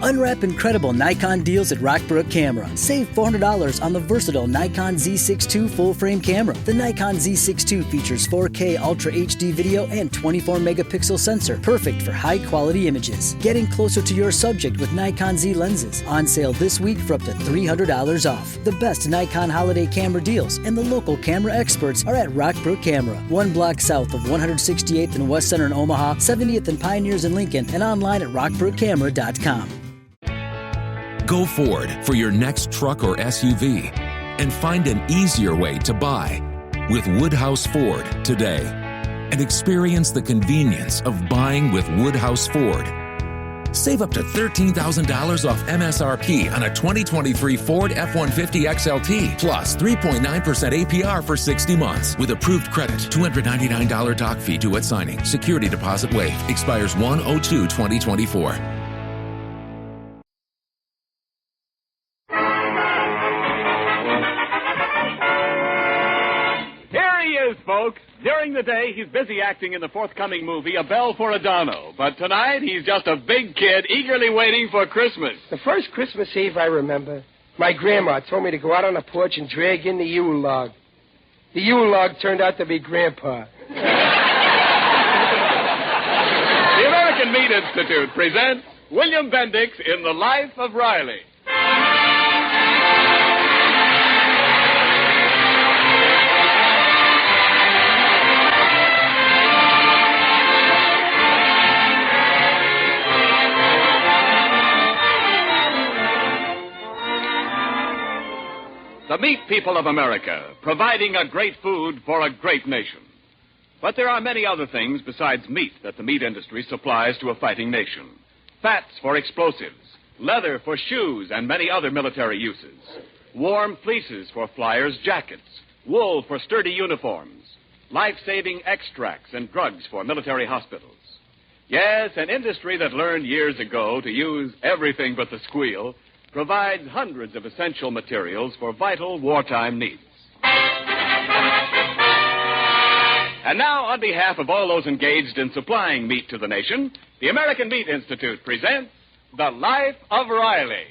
Unwrap incredible Nikon deals at Rockbrook Camera. Save $400 on the versatile Nikon Z6 II full-frame camera. The Nikon Z6 II features 4K Ultra HD video and 24-megapixel sensor, perfect for high-quality images. Getting closer to your subject with Nikon Z lenses. On sale this week for up to $300 off. The best Nikon holiday camera deals and the local camera experts are at Rockbrook Camera. 1 block south of 168th and West Center in Omaha, 70th and Pioneers in Lincoln, and online at rockbrookcamera.com. Go Ford for your next truck or SUV and find an easier way to buy with Woodhouse Ford today and experience the convenience of buying with Woodhouse Ford. Save up to $13,000 off MSRP on a 2023 Ford F-150 XLT plus 3.9% APR for 60 months with approved credit. $299 doc fee due at signing. Security deposit waived. Expires 1/02/2024. Folks, during the day, he's busy acting in the forthcoming movie, A Bell for Adano. But tonight, he's just a big kid eagerly waiting for Christmas. The first Christmas Eve I remember, my grandma told me to go out on the porch and drag in the Yule log. The Yule log turned out to be Grandpa. The American Meat Institute presents William Bendix in The Life of Riley. The meat people of America, providing a great food for a great nation. But there are many other things besides meat that the meat industry supplies to a fighting nation. Fats for explosives, leather for shoes and many other military uses, warm fleeces for flyers' jackets, wool for sturdy uniforms, life-saving extracts and drugs for military hospitals. Yes, an industry that learned years ago to use everything but the squeal provides hundreds of essential materials for vital wartime needs. And now, on behalf of all those engaged in supplying meat to the nation, the American Meat Institute presents The Life of Riley.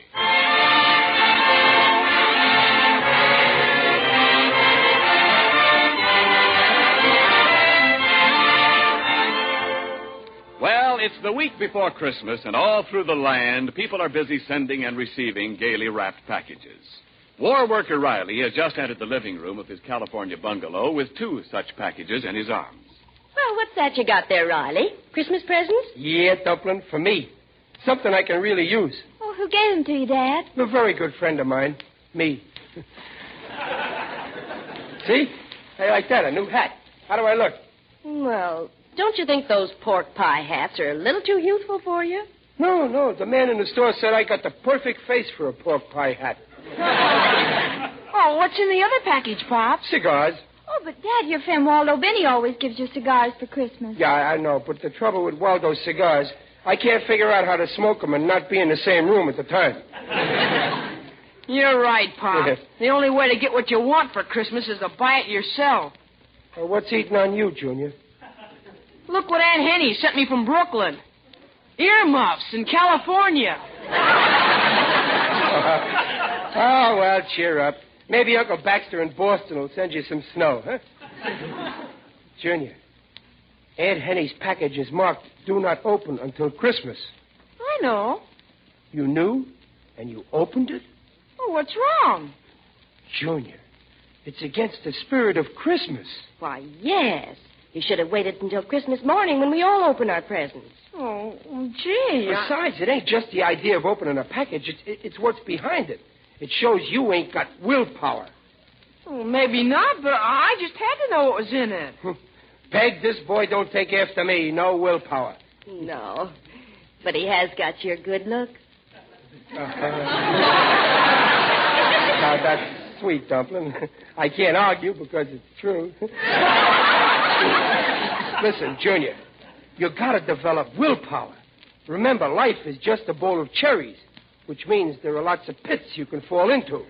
Well, it's the week before Christmas, and all through the land, people are busy sending and receiving gaily wrapped packages. War worker Riley has just entered the living room of his California bungalow with 2 such packages in his arms. Well, what's that you got there, Riley? Christmas presents? Yeah, Dumpling, for me. Something I can really use. Oh, who gave them to you, Dad? A very good friend of mine. Me. See? How you like that? A new hat. How do I look? Well, don't you think those pork pie hats are a little too youthful for you? No. The man in the store said I got the perfect face for a pork pie hat. Oh, what's in the other package, Pop? Cigars. Oh, but Dad, your friend Waldo Benny always gives you cigars for Christmas. Yeah, I know, but the trouble with Waldo's cigars, I can't figure out how to smoke them and not be in the same room at the time. You're right, Pop. Yes. The only way to get what you want for Christmas is to buy it yourself. Well, what's eating on you, Junior? Look what Aunt Henny sent me from Brooklyn. Earmuffs in California. Oh, well, cheer up. Maybe Uncle Baxter in Boston will send you some snow, huh? Junior, Aunt Henny's package is marked Do Not Open Until Christmas. I know. You knew, and you opened it? Oh, what's wrong? Junior, it's against the spirit of Christmas. Why, yes. You should have waited until Christmas morning when we all open our presents. Oh, gee. Besides, it ain't just the idea of opening a package. It's what's behind it. It shows you ain't got willpower. Oh, maybe not, but I just had to know what was in it. Peg, this boy don't take after me. No willpower. No, but he has got your good looks. Now, that's sweet, Dumpling. I can't argue because it's true. Listen, Junior, you got to develop willpower. Remember, life is just a bowl of cherries, which means there are lots of pits you can fall into.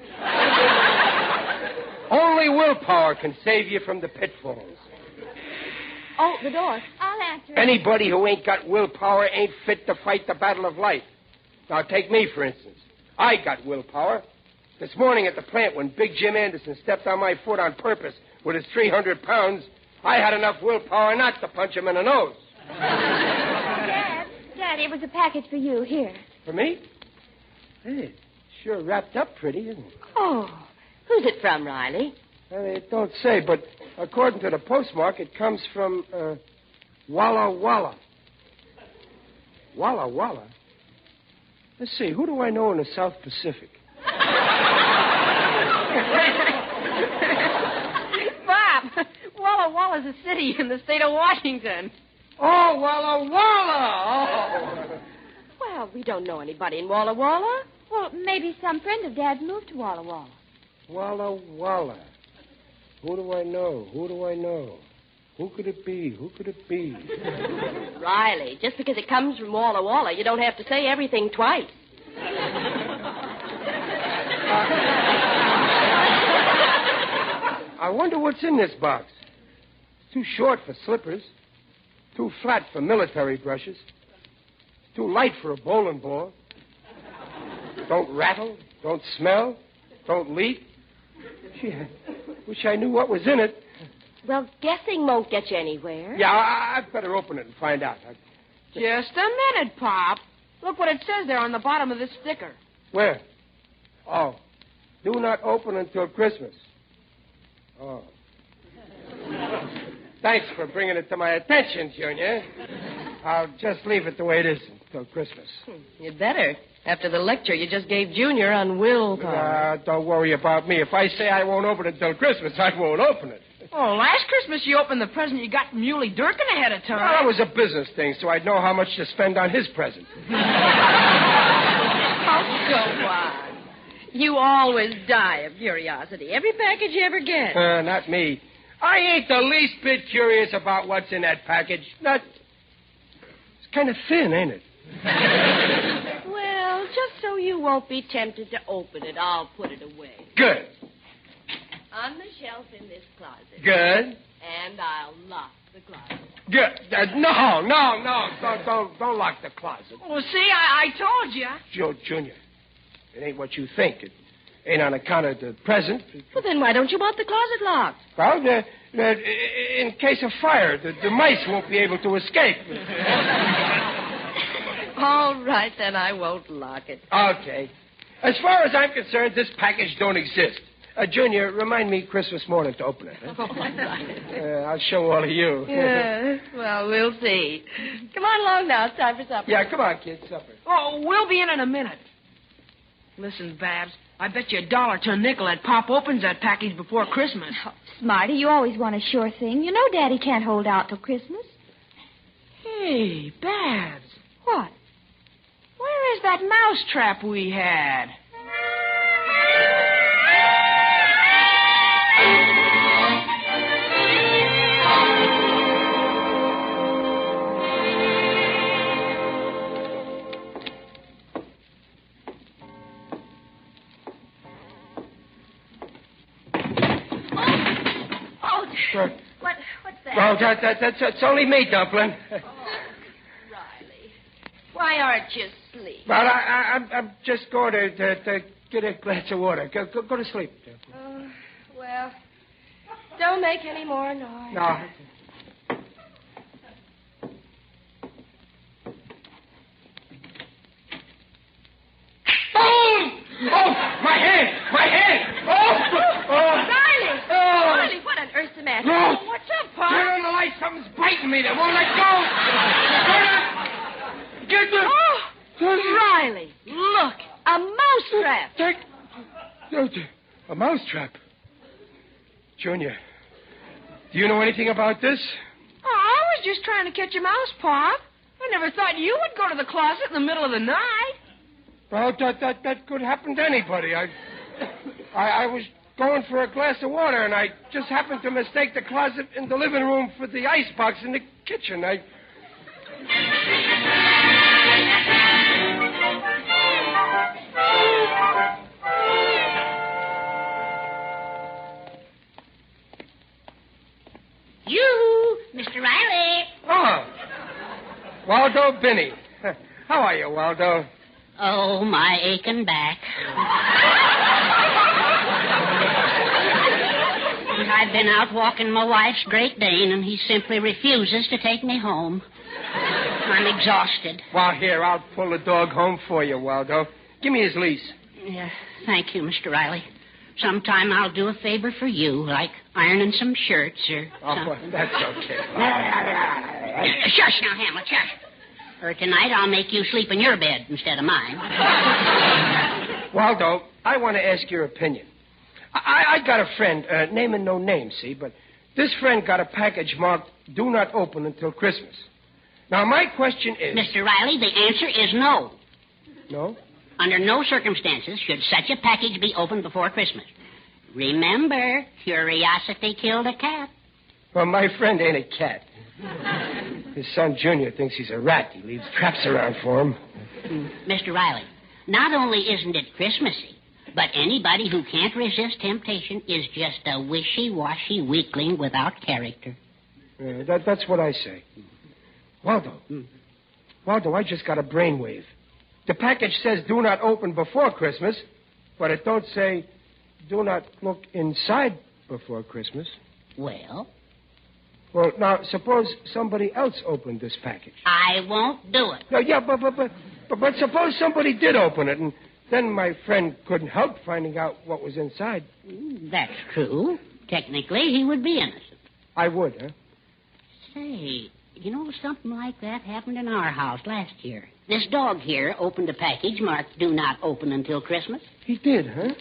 Only willpower can save you from the pitfalls. Oh, the door. I'll answer it. Anybody who ain't got willpower ain't fit to fight the battle of life. Now, take me, for instance. I got willpower. This morning at the plant, when Big Jim Anderson stepped on my foot on purpose with his 300 pounds, I had enough willpower not to punch him in the nose. Dad, it was a package for you. Here. For me? Hey, it's sure wrapped up pretty, isn't it? Oh, who's it from, Riley? It don't say, but according to the postmark, it comes from Walla Walla. Walla Walla? Let's see, who do I know in the South Pacific? Bob, Walla Walla's a city in the state of Washington. Oh, Walla Walla! Oh. Well, we don't know anybody in Walla Walla. Well, maybe some friend of Dad's moved to Walla Walla. Walla Walla. Who do I know? Who do I know? Who could it be? Who could it be? Riley, just because it comes from Walla Walla, you don't have to say everything twice. I wonder what's in this box. It's too short for slippers. Too flat for military brushes. Too light for a bowling ball. Don't rattle. Don't smell. Don't leak. Gee, I wish I knew what was in it. Well, guessing won't get you anywhere. Yeah, I'd better open it and find out. Just a minute, Pop. Look what it says there on the bottom of this sticker. Where? Oh. Do not open until Christmas. Oh. Thanks for bringing it to my attention, Junior. I'll just leave it the way it is until Christmas. You'd better. After the lecture you just gave Junior on willpower. Don't worry about me. If I say I won't open it until Christmas, I won't open it. Oh, last Christmas you opened the present you got from Muley Durkin ahead of time. Well, that was a business thing, so I'd know how much to spend on his present. Oh, go on. You always die of curiosity. Every package you ever get. Not me. I ain't the least bit curious about what's in that package. It's kind of thin, ain't it? Well, just so you won't be tempted to open it, I'll put it away. Good. On the shelf in this closet. Good. And I'll lock the closet. Good. No. Don't lock the closet. Well, see, I told you. Joe Jr., it ain't what you think. It ain't on account of the present. Well, then why don't you want the closet locked? Well, in case of fire, the mice won't be able to escape. All right, then I won't lock it. Okay. As far as I'm concerned, this package don't exist. Junior, remind me Christmas morning to open it. Huh? All right. I'll show all of you. Yeah, well, we'll see. Come on along now. It's time for supper. Yeah, come on, kids. Supper. Oh, we'll be in a minute. Listen, Babs, I bet you $1 to a nickel that Pop opens that package before Christmas. Oh, Smarty, you always want a sure thing. You know Daddy can't hold out till Christmas. Hey, Babs. What? Where is that mouse trap we had? What's that? Oh, that's only me, Dumpling. Riley, why aren't you asleep? Well, I'm just going to get a glass of water. Go to sleep. Well, don't make any more noise. No. Oh, my hand! Oh! Riley, what on earth's the matter? No. What's up, Pop? Turn on the light. Something's biting me. They won't let go. Get the... Riley, look, a mouse trap. A mousetrap. Junior, do you know anything about this? Oh, I was just trying to catch a mouse, Pop. I never thought you would go to the closet in the middle of the night. Well, that could happen to anybody. I was going for a glass of water, and I just happened to mistake the closet in the living room for the icebox in the kitchen. You, Mr. Riley. Oh, Waldo Binney. How are you, Waldo? Oh, my aching back. I've been out walking my wife's Great Dane, and he simply refuses to take me home. I'm exhausted. Well, here, I'll pull the dog home for you, Waldo. Give me his leash. Yeah, thank you, Mr. Riley. Sometime I'll do a favor for you, like ironing some shirts or something. Well, that's okay. Shush now, Hamlet, shush. Or tonight I'll make you sleep in your bed instead of mine. Waldo, I want to ask your opinion. I got a friend, naming no name, see, but this friend got a package marked, do not open until Christmas. Now, my question is... Mr. Riley, the answer is no. No? Under no circumstances should such a package be opened before Christmas. Remember, curiosity killed a cat. Well, my friend ain't a cat. His son, Junior, thinks he's a rat. He leaves traps around for him. Mr. Riley, not only isn't it Christmassy, but anybody who can't resist temptation is just a wishy-washy weakling without character. That's what I say. Waldo, I just got a brainwave. The package says do not open before Christmas, but it don't say do not look inside before Christmas. Well? Well, now, suppose somebody else opened this package. I won't do it. No, yeah, but suppose somebody did open it, and then my friend couldn't help finding out what was inside. That's true. Technically, he would be innocent. I would, huh? Say, you know, something like that happened in our house last year. This dog here opened a package marked do not open until Christmas. He did, huh?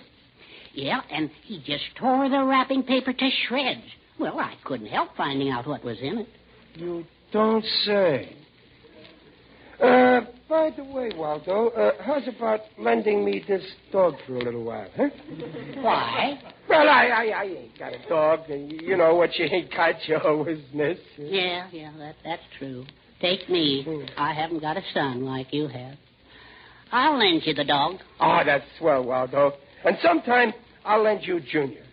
Yeah, and he just tore the wrapping paper to shreds. Well, I couldn't help finding out what was in it. You don't say. By the way, Waldo, how's about lending me this dog for a little while, huh? Why? Well, I ain't got a dog, and you know what you ain't got, you always miss. Yeah, that's true. Take me. I haven't got a son like you have. I'll lend you the dog. Oh, that's swell, Waldo. And sometime I'll lend you Junior.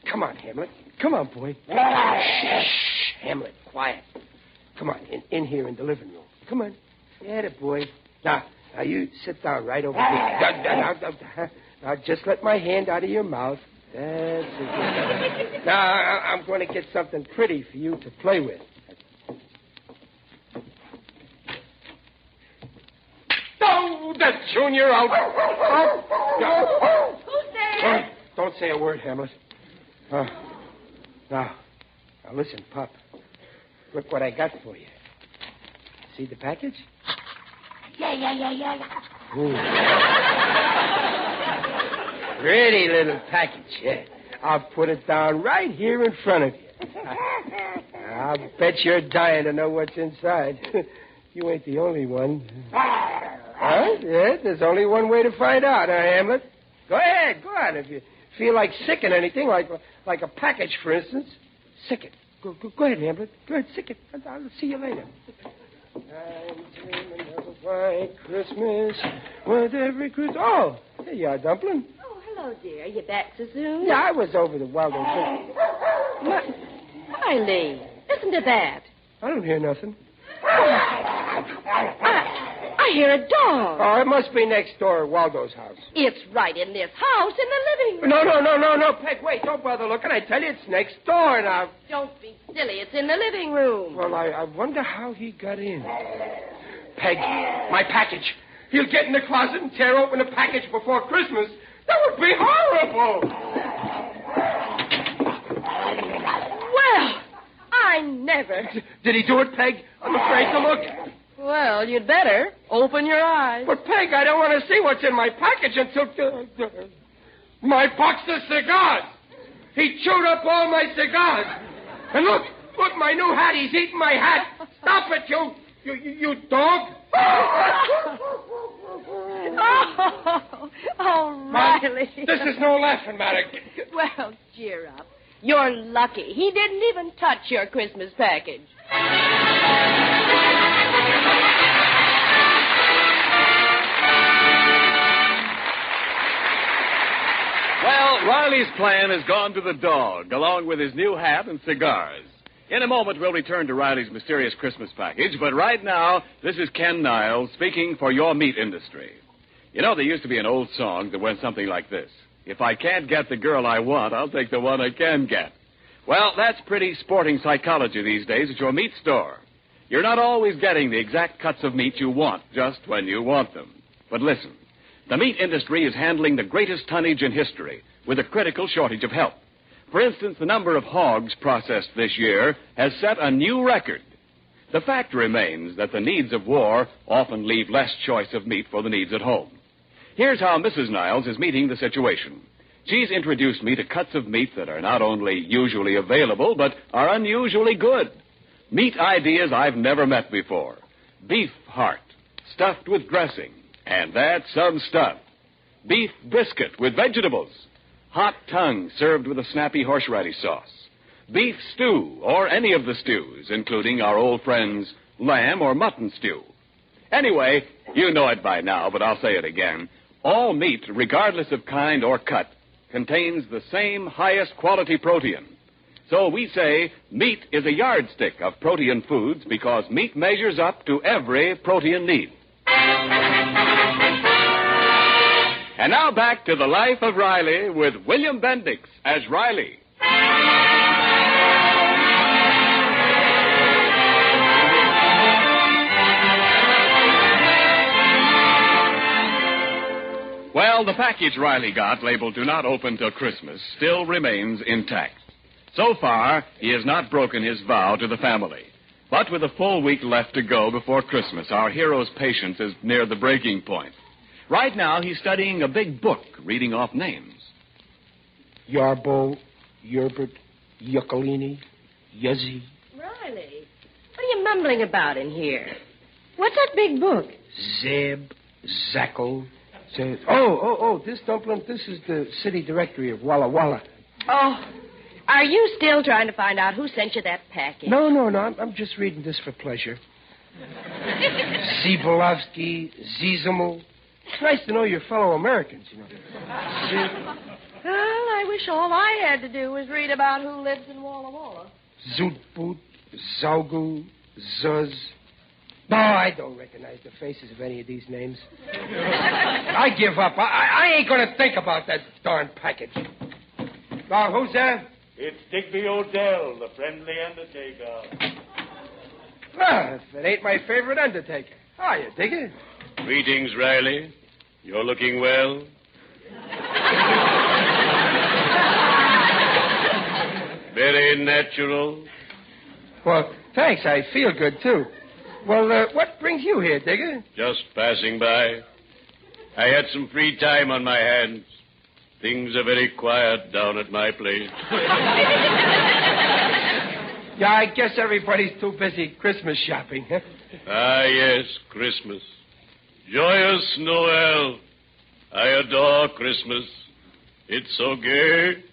Come on, Hamlet. Come on, boy. Shh, Hamlet, quiet. Come on, in here in the living room. Come on. Yeah, boy. Now, you sit down right over here. Now, just let my hand out of your mouth. That's it. Now, I'm going to get something pretty for you to play with. Oh, that's Junior. Who's there? Don't say a word, Hamlet. Now, listen, Pop. Look what I got for you. See the package? Yeah. Ooh. Pretty little package, yeah. I'll put it down right here in front of you. I'll bet you're dying to know what's inside. You ain't the only one. Huh? Yeah, there's only one way to find out, huh, Hamlet? Go ahead, go on. If you feel like sicking anything, like a package, for instance, sick it. Go ahead, Hamlet. Go ahead, sick it. I'll see you later. I'm dreaming of a white Christmas with every Christmas. Oh, there you are, Dumpling. Oh, hello, dear. You back so soon? Yeah, I was over the Waldo. Riley, listen to that. I don't hear nothing. I hear a dog. Oh, it must be next door at Waldo's house. It's right in this house, in the living room. No, Peg, wait. Don't bother looking. I tell you, it's next door now. Don't be silly. It's in the living room. Well, I wonder how he got in. Peg, my package. He'll get in the closet and tear open the package before Christmas. That would be horrible. Well, I never. Did he do it, Peg? I'm afraid to look. Well, you'd better. Open your eyes. But, Peg, I don't want to see what's in my package until... my box of cigars. He chewed up all my cigars. And look, my new hat. He's eating my hat. Stop it, you dog. Oh, Riley. This is no laughing matter. Well, cheer up. You're lucky. He didn't even touch your Christmas package. Well, Well, Riley's plan has gone to the dog, along with his new hat and cigars. In a moment, we'll return to Riley's mysterious Christmas package, but right now, this is Ken Niles speaking for your meat industry. You know, there used to be an old song that went something like this. If I can't get the girl I want, I'll take the one I can get. Well, that's pretty sporting psychology these days at your meat store. You're not always getting the exact cuts of meat you want just when you want them. But listen, the meat industry is handling the greatest tonnage in history with a critical shortage of help. For instance, the number of hogs processed this year has set a new record. The fact remains that the needs of war often leave less choice of meat for the needs at home. Here's how Mrs. Niles is meeting the situation. She's introduced me to cuts of meat that are not only usually available, but are unusually good. Meat ideas I've never met before. Beef heart, stuffed with dressing, and that's some stuff. Beef brisket with vegetables. Hot tongue served with a snappy horseradish sauce. Beef stew, or any of the stews, including our old friends' lamb or mutton stew. Anyway, you know it by now, but I'll say it again. All meat, regardless of kind or cut, contains the same highest quality protein. So we say meat is a yardstick of protein foods because meat measures up to every protein need. And now back to the life of Riley with William Bendix as Riley. Well, the package Riley got, labeled "Do Not Open Till Christmas," still remains intact. So far, he has not broken his vow to the family. But with a full week left to go before Christmas, our hero's patience is near the breaking point. Right now, he's studying a big book, reading off names. Yarbo, Yerbert, Yuccolini, Yuzzy. Riley, what are you mumbling about in here? What's that big book? Zeb, Zackel. This dumpling, this is the city directory of Walla Walla. Oh, are you still trying to find out who sent you that package? No. I'm just reading this for pleasure. Zibolovsky, Zizimel. It's nice to know your fellow Americans, you know. Well, I wish all I had to do was read about who lives in Walla Walla. Zootboot, Zaugu, Zuz. No, I don't recognize the faces of any of these names. I give up. I ain't going to think about that darn package. Who's there? It's Digby Odell, the friendly undertaker. Well, if it ain't my favorite undertaker. Hiya, Digger. Greetings, Riley. You're looking well. Very natural. Well, thanks. I feel good, too. Well, what brings you here, Digger? Just passing by. I had some free time on my hands. Things are very quiet down at my place. Yeah, I guess everybody's too busy Christmas shopping, huh? Ah, yes, Christmas. Joyous Noel. I adore Christmas. It's so gay.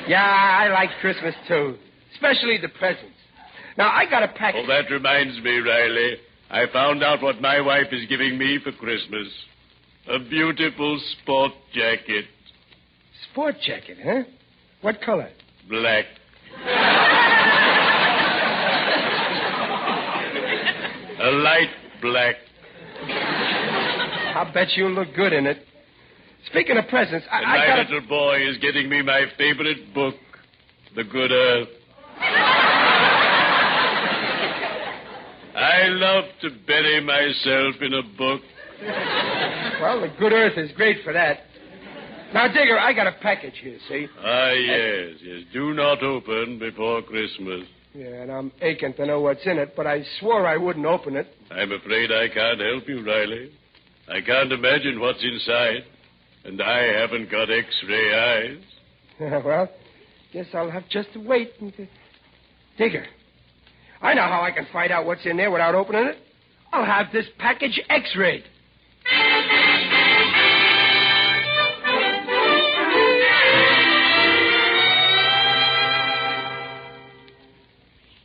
Yeah, I like Christmas, too. Especially the presents. Now, I got a package. Oh, that reminds me, Riley. I found out what my wife is giving me for Christmas. A beautiful sport jacket. Sport jacket, huh? What color? Black. A light black. I'll bet you'll look good in it. Speaking of presents, my little boy is getting me my favorite book, The Good Earth. I love to bury myself in a book. Well, The Good Earth is great for that. Now, Digger, I got a package here, see? Ah, yes. Do not open before Christmas. Yeah, and I'm aching to know what's in it, but I swore I wouldn't open it. I'm afraid I can't help you, Riley. I can't imagine what's inside, and I haven't got X-ray eyes. Well, guess I'll have just to wait. Digger, I know how I can find out what's in there without opening it. I'll have this package X-rayed.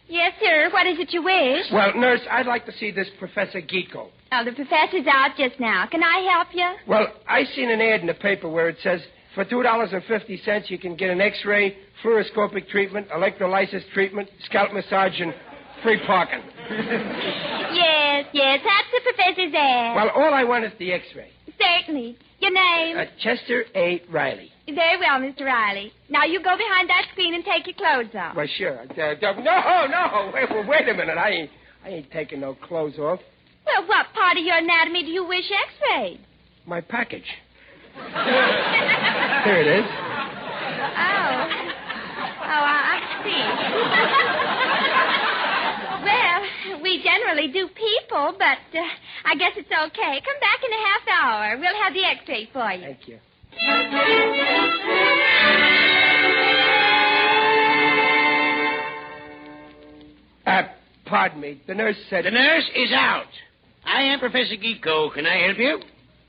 Yes, sir. What What is it you wish? Well, nurse, I'd like to see this Professor Geeko. Oh, the professor's out just now. Can I help you? Well, I seen an ad in the paper where it says for $2.50 you can get an X-ray, fluoroscopic treatment, electrolysis treatment, scalp massage, and free parking. Yes, that's the professor's ad. Well, all I want is the X-ray. Certainly. Your name? Chester A. Riley. Very well, Mr. Riley. Now you go behind that screen and take your clothes off. Well, sure. No. Wait a minute. I ain't taking no clothes off. Well, what part of your anatomy do you wish X-rayed? My package. Here it is. I see. Well, we generally do people, but I guess it's okay. Come back in a half hour. We'll have the X-ray for you. Thank you. Pardon me. The nurse said... The nurse is out. I am Professor Geeko. Can I help you?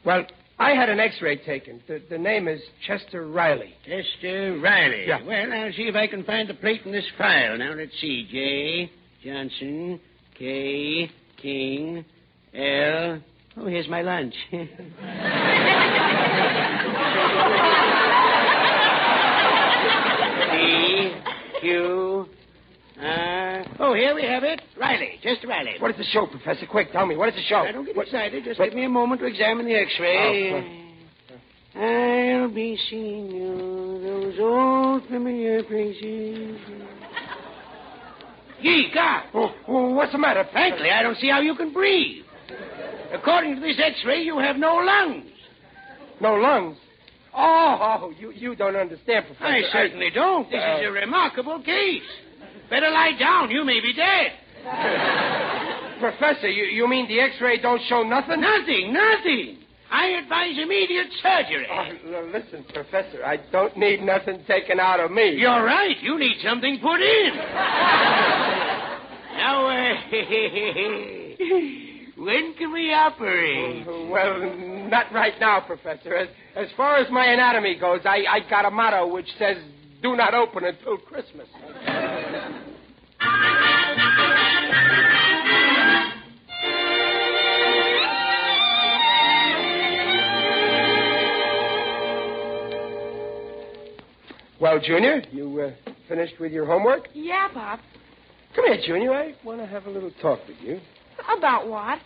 Well, I had an X-ray taken. The name is Chester Riley. Chester Riley. Yeah. Well, I'll see if I can find the plate in this file. Now, let's see. J. Johnson. K. King. L. Oh, here's my lunch. D. Q. Oh, here we have it. Riley. Chester Riley. What does it show, Professor? Quick, tell me. What does it show? Now, don't get excited. Just give me a moment to examine the X-ray. I'll be seeing you those old familiar places. Gee, God. What's the matter? Frankly, I don't see how you can breathe. According to this X-ray, you have no lungs. No lungs? Oh, you don't understand, Professor. I certainly don't. This is a remarkable case. Better lie down. You may be dead. Professor, you mean the X-ray don't show nothing? Nothing. I advise immediate surgery. Oh, listen, Professor, I don't need nothing taken out of me. You're right. You need something put in. Now, when can we operate? Well, not right now, Professor. As far as my anatomy goes, I got a motto which says, do not open until Christmas. Well, Junior, you finished with your homework? Yeah, Pop. Come here, Junior. I want to have a little talk with you. About what?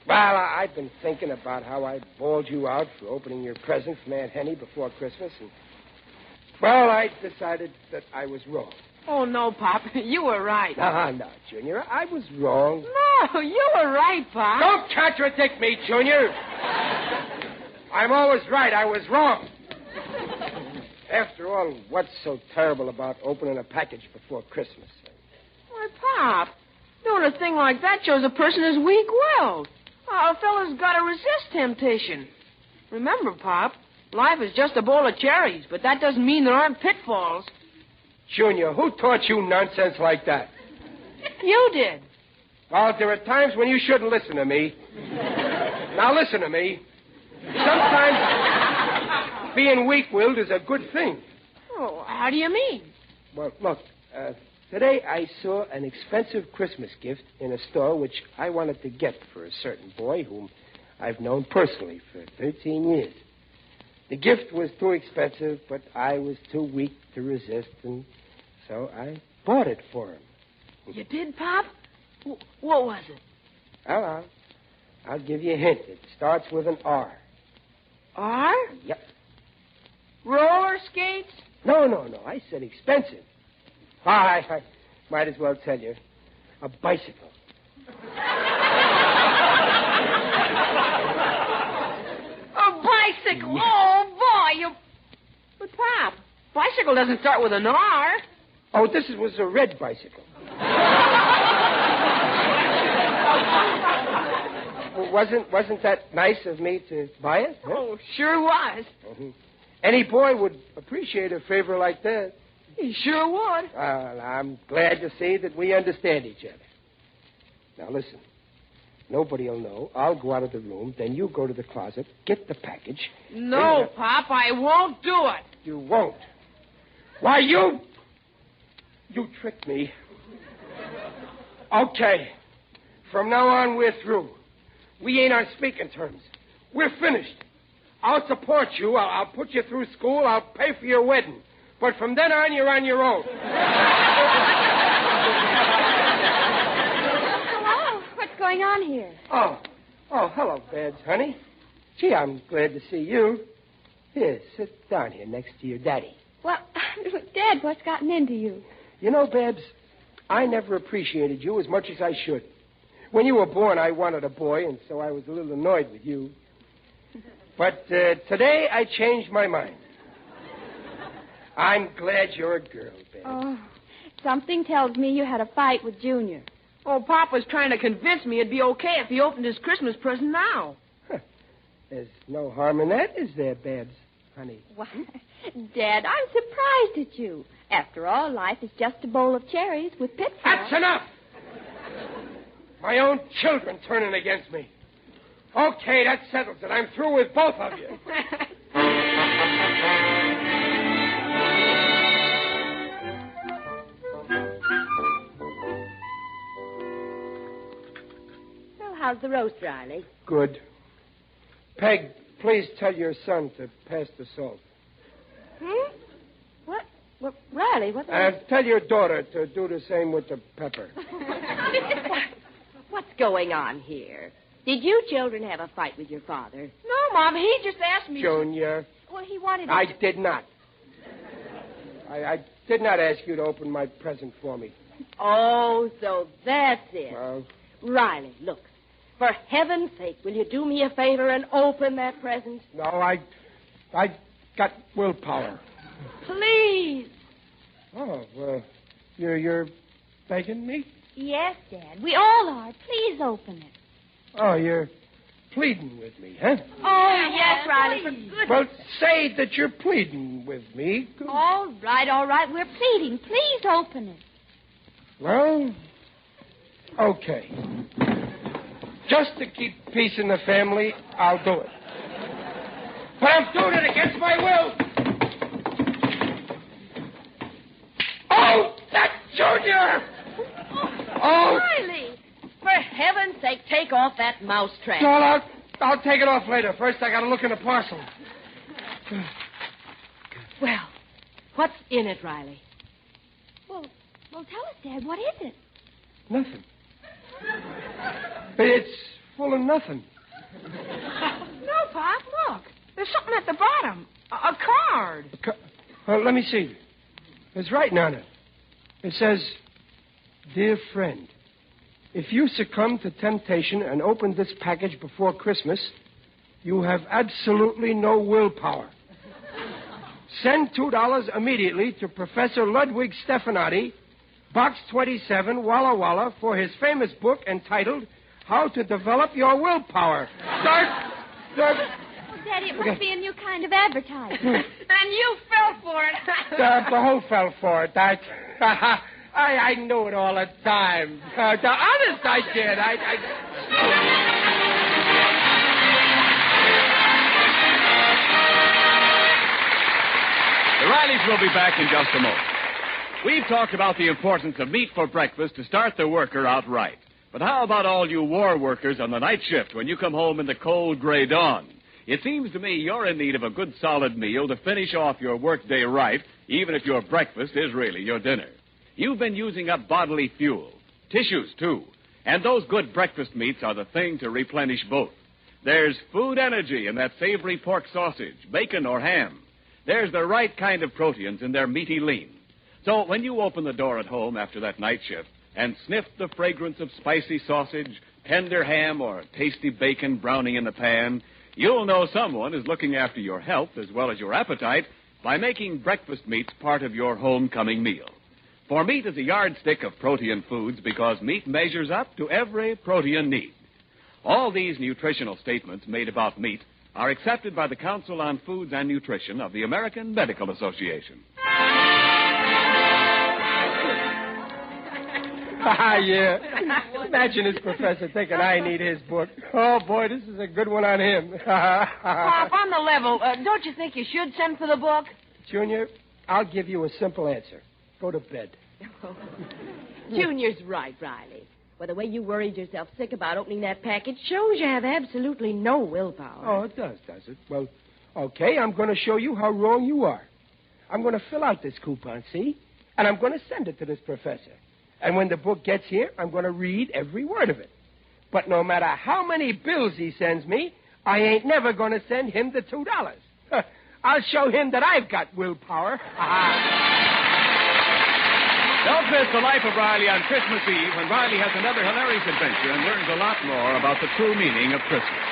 Well, I've been thinking about how I bawled you out for opening your present from Aunt Henny before Christmas, and, well, I decided that I was wrong. Oh, no, Pop. You were right. No, Junior. I was wrong. No, you were right, Pop. Don't contradict me, Junior. I'm always right. I was wrong. After all, what's so terrible about opening a package before Christmas? Why, Pop, doing a thing like that shows a person is weak-willed. A fella's got to resist temptation. Remember, Pop, life is just a bowl of cherries, but that doesn't mean there aren't pitfalls. Junior, who taught you nonsense like that? You did. Well, there are times when you shouldn't listen to me. Now, listen to me. Sometimes being weak-willed is a good thing. Oh, how do you mean? Well, look, today I saw an expensive Christmas gift in a store which I wanted to get for a certain boy whom I've known personally for 13 years. The gift was too expensive, but I was too weak to resist, and so I bought it for him. You did, Pop? What was it? Well, I'll give you a hint. It starts with an R. R? Yep. Roller skates? No. I said expensive. I might as well tell you. A bicycle. A bicycle? Oh, boy, you... But, Pop, bicycle doesn't start with an R. Oh, this was a red bicycle. Wasn't that nice of me to buy it? Huh? Oh, sure was. Mm-hmm. Any boy would appreciate a favor like that. He sure would. Well, I'm glad to see that we understand each other. Now, listen. Nobody will know. I'll go out of the room. Then you go to the closet, get the package. No, Pop, I won't do it. You won't. Why, you tricked me. Okay. From now on, we're through. We ain't on speaking terms. We're finished. I'll support you. I'll put you through school. I'll pay for your wedding. But from then on, you're on your own. Hello. What's going on here? Oh, hello, Babs, honey. Gee, I'm glad to see you. Here, sit down here next to your daddy. Well, Dad, what's gotten into you? You know, Babs, I never appreciated you as much as I should. When you were born, I wanted a boy, and so I was a little annoyed with you. But today, I changed my mind. I'm glad you're a girl, Babs. Oh, something tells me you had a fight with Junior. Oh, Pop was trying to convince me it'd be okay if he opened his Christmas present now. There's no harm in that, is there, Babs, honey? Why, Dad, I'm surprised at you. After all, life is just a bowl of cherries with pitfalls. That's enough! My own children turning against me. Okay, that settles it. I'm through with both of you. Well, how's the roast, Riley? Good. Peg, please tell your son to pass the salt. What? Well, Riley, what? Tell your daughter to do the same with the pepper. What's going on here? Did you children have a fight with your father? No, Mom, he just asked me... Junior. Well, he wanted... I did not. I did not ask you to open my present for me. Oh, so that's it. Well... Riley, look. For heaven's sake, will you do me a favor and open that present? No, I got willpower. Please. Oh, well, you're begging me? Yes, Dad. We all are. Please open it. Oh, you're pleading with me, huh? Oh, yes, Riley, for goodness. Well, say that you're pleading with me. All right. We're pleading. Please open it. Well, okay. Just to keep peace in the family, I'll do it. But I'm doing it against my will. Oh, that's Junior! Oh! Riley, for heaven's sake, take off that mousetrap. No, I'll take it off later. First, I gotta look in the parcel. Well, what's in it, Riley? Well, tell us, Dad. What is it? Nothing. It's full of nothing. No, Pop, look. There's something at the bottom. A card. Let me see. There's writing on it. It says, "Dear friend, if you succumb to temptation and open this package before Christmas, you have absolutely no willpower. Send $2 immediately to Professor Ludwig Stefanati, Box 27, Walla Walla, for his famous book entitled How to Develop Your Willpower." Start. Well, Daddy, it must be a new kind of advertising. And you fell for it. The whole fell for it. I knew it all the time. Honest, I did. The Rileys will be back in just a moment. We've talked about the importance of meat for breakfast to start the worker out right. But how about all you war workers on the night shift when you come home in the cold gray dawn? It seems to me you're in need of a good solid meal to finish off your workday right, even if your breakfast is really your dinner. You've been using up bodily fuel, tissues too, and those good breakfast meats are the thing to replenish both. There's food energy in that savory pork sausage, bacon, or ham. There's the right kind of proteins in their meaty lean. So when you open the door at home after that night shift and sniff the fragrance of spicy sausage, tender ham, or tasty bacon browning in the pan, you'll know someone is looking after your health as well as your appetite by making breakfast meats part of your homecoming meal. For meat is a yardstick of protein foods because meat measures up to every protein need. All these nutritional statements made about meat are accepted by the Council on Foods and Nutrition of the American Medical Association. Yeah. Imagine this professor thinking I need his book. Oh, boy, this is a good one on him. Pop, on the level, don't you think you should send for the book? Junior, I'll give you a simple answer. Go to bed. Junior's right, Riley. Well, the way you worried yourself sick about opening that package shows you have absolutely no willpower. Oh, it does it? Well, okay, I'm going to show you how wrong you are. I'm going to fill out this coupon, see? And I'm going to send it to this professor. And when the book gets here, I'm going to read every word of it. But no matter how many bills he sends me, I ain't never going to send him the $2. I'll show him that I've got willpower. Don't miss The Life of Riley on Christmas Eve when Riley has another hilarious adventure and learns a lot more about the true meaning of Christmas.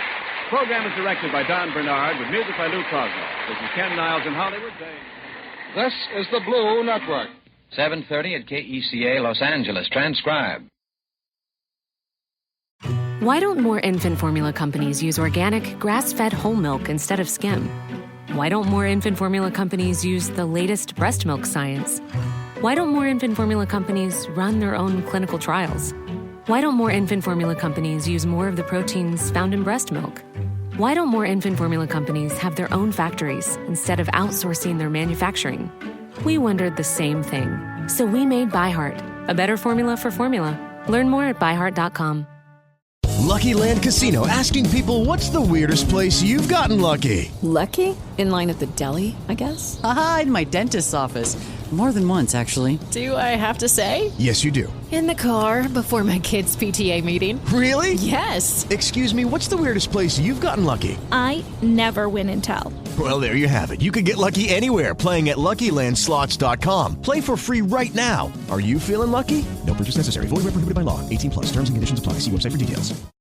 The program is directed by Don Bernard with music by Lou Crosby. This is Ken Niles in Hollywood saying... This is the Blue Network. 7:30 at KECA, Los Angeles. Transcribe. Why don't more infant formula companies use organic, grass-fed whole milk instead of skim? Why don't more infant formula companies use the latest breast milk science? Why don't more infant formula companies run their own clinical trials? Why don't more infant formula companies use more of the proteins found in breast milk? Why don't more infant formula companies have their own factories instead of outsourcing their manufacturing? We wondered the same thing. So we made ByHeart, a better formula for formula. Learn more at byheart.com. Lucky Land Casino, asking people, what's the weirdest place you've gotten lucky? Lucky? In line at the deli, I guess? Aha, in my dentist's office. More than once, actually. Do I have to say? Yes, you do. In the car before my kids' PTA meeting. Really? Yes. Excuse me, what's the weirdest place you've gotten lucky? I never win and tell. Well, there you have it. You can get lucky anywhere, playing at LuckyLandSlots.com. Play for free right now. Are you feeling lucky? No purchase necessary. Void where prohibited by law. 18+. Terms and conditions apply. See website for details.